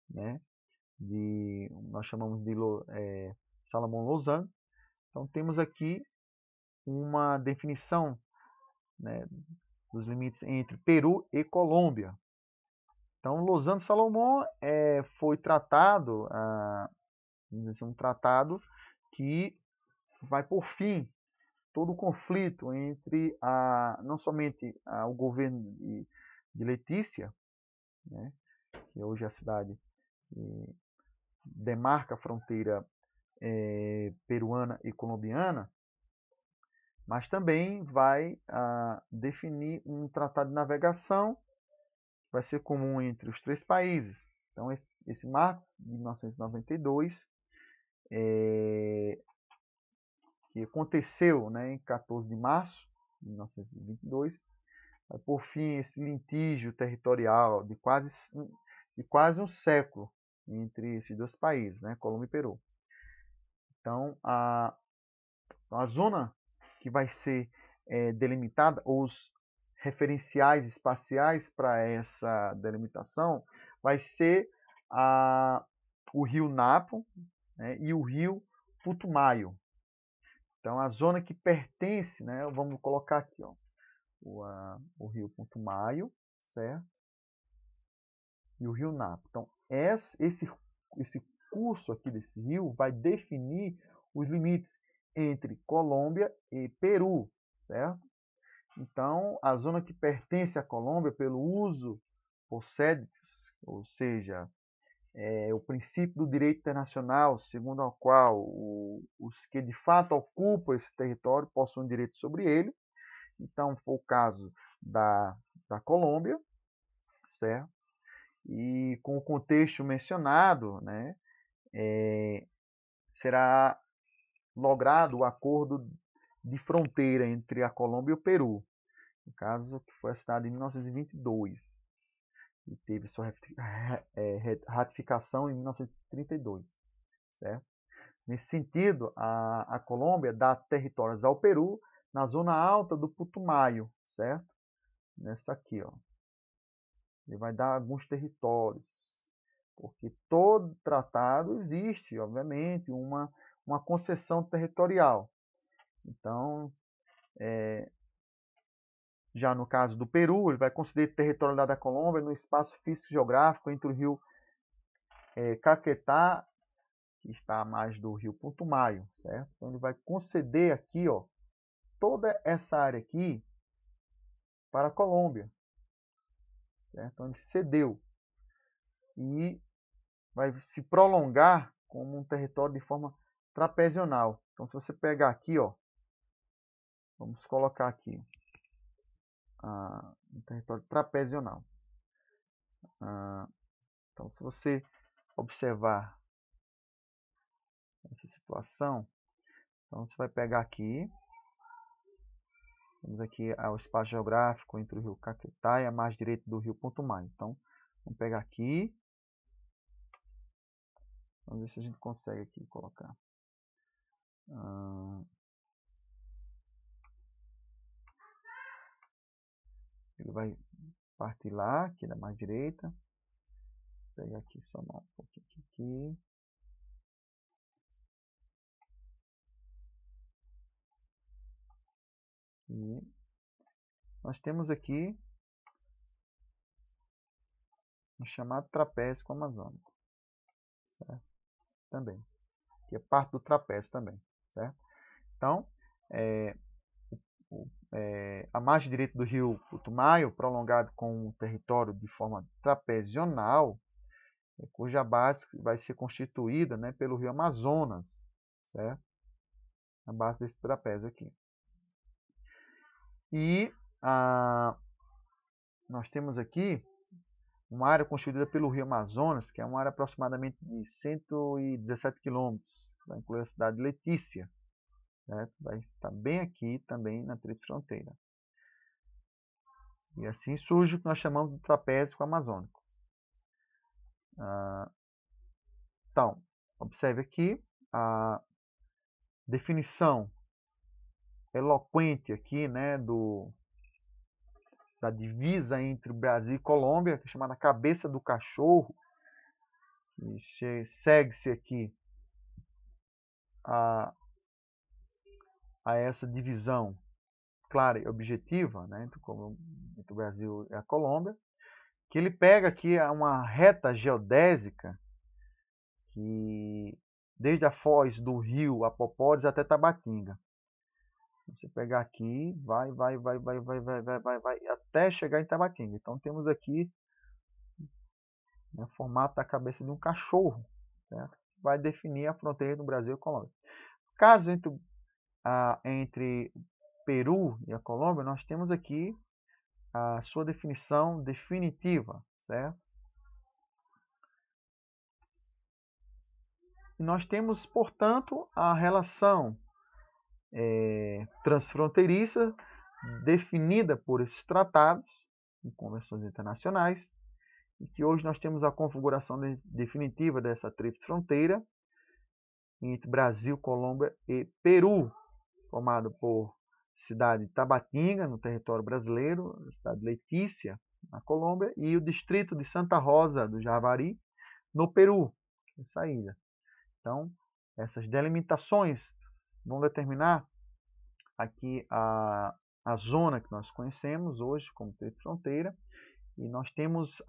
né, nós chamamos de Salomão-Lausanne. Então, temos aqui uma definição, né, dos limites entre Peru e Colômbia. Então, Lausanne-Salomão foi tratado, um tratado que vai por fim todo o conflito entre não somente o governo de Letícia, né, que hoje é a cidade demarca a fronteira peruana e colombiana, mas também vai definir um tratado de navegação que vai ser comum entre os três países. Então, esse marco de 1992, que aconteceu, né, em 14 de março de 1922, vai por fim esse litígio territorial de quase um século entre esses dois países, né, Colômbia e Peru. Então, a zona que vai ser delimitada, os referenciais espaciais para essa delimitação, vai ser o rio Napo, né, e o rio Putumayo. Então, a zona que pertence, né, vamos colocar aqui, ó, o rio Putumayo, certo? E o rio Napo. Então, esse curso aqui desse rio vai definir os limites entre Colômbia e Peru, certo? Então, a zona que pertence à Colômbia, pelo uso posséditos, ou seja, o princípio do direito internacional, segundo o qual os que de fato ocupam esse território possuem direito sobre ele. Então, foi o caso da Colômbia, certo? E com o contexto mencionado, né, será logrado o acordo de fronteira entre a Colômbia e o Peru, no caso que foi assinado em 1922 e teve sua ratificação em 1932, certo? Nesse sentido, a Colômbia dá territórios ao Peru na zona alta do Putumayo, certo? Nessa aqui, ó. Ele vai dar alguns territórios, porque todo tratado existe, obviamente, uma concessão territorial. Então, já no caso do Peru, ele vai conceder territorialidade da Colômbia no espaço físico geográfico entre o rio Caquetá, que está à margem do rio Putumayo, certo? Então, ele vai conceder aqui, ó, toda essa área aqui para a Colômbia, certo? Então, ele cedeu e vai se prolongar como um território de forma trapezoidal. Então, se você pegar aqui, ó, vamos colocar aqui um território trapezoidal. Então, se você observar essa situação, então você vai pegar aqui, temos aqui o espaço geográfico entre o rio Caquetá e a margem direita do rio Putumayo. Então, vamos pegar aqui, vamos ver se a gente consegue aqui colocar. Ele vai partir lá, aqui da margem direita. Vou pegar aqui, somar um pouquinho aqui. E nós temos aqui um chamado trapézio amazônico, certo? Também, que é parte do trapézio também, certo? Então, a margem direita do rio Putumayo, prolongado com um território de forma trapezional, cuja base vai ser constituída, né, pelo rio Amazonas, certo? A base desse trapézio aqui. E nós temos aqui uma área constituída pelo rio Amazonas, que é uma área aproximadamente de 117 quilômetros, vai incluir a cidade de Letícia, certo? Vai estar bem aqui também na tríplice fronteira. E assim surge o que nós chamamos de trapézio amazônico. Então, observe aqui a definição eloquente aqui, né, da divisa entre Brasil e Colômbia, que é chamada cabeça do cachorro. E segue-se aqui a essa divisão clara e objetiva, né, entre o Brasil e a Colômbia, que ele pega aqui uma reta geodésica que desde a foz do rio Apopóris até Tabatinga. Você pegar aqui, vai até chegar em Tabatinga. Então temos aqui o formato da cabeça de um cachorro, certo? Vai definir a fronteira do Brasil e a Colômbia. No caso entre Peru e a Colômbia, nós temos aqui a sua definição definitiva, certo? E nós temos, portanto, a relação transfronteiriça definida por esses tratados e convenções internacionais, e que hoje nós temos a configuração definitiva dessa tríplice fronteira entre Brasil, Colômbia e Peru, formado por cidade de Tabatinga, no território brasileiro, a cidade de Letícia, na Colômbia, e o distrito de Santa Rosa do Javari, no Peru, essa ilha. Então, essas delimitações vão determinar aqui a zona que nós conhecemos hoje como Tríplice Fronteira, e nós temos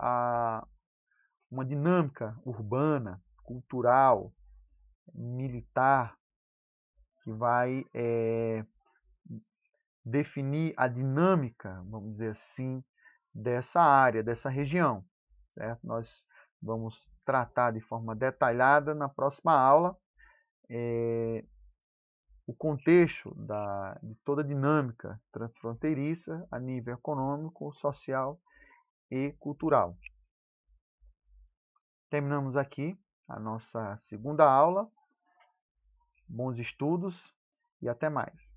uma dinâmica urbana, cultural, militar, que vai definir a dinâmica, vamos dizer assim, dessa área, dessa região, certo? Nós vamos tratar de forma detalhada na próxima aula o contexto de toda a dinâmica transfronteiriça a nível econômico, social e cultural. Terminamos aqui a nossa segunda aula. Bons estudos e até mais.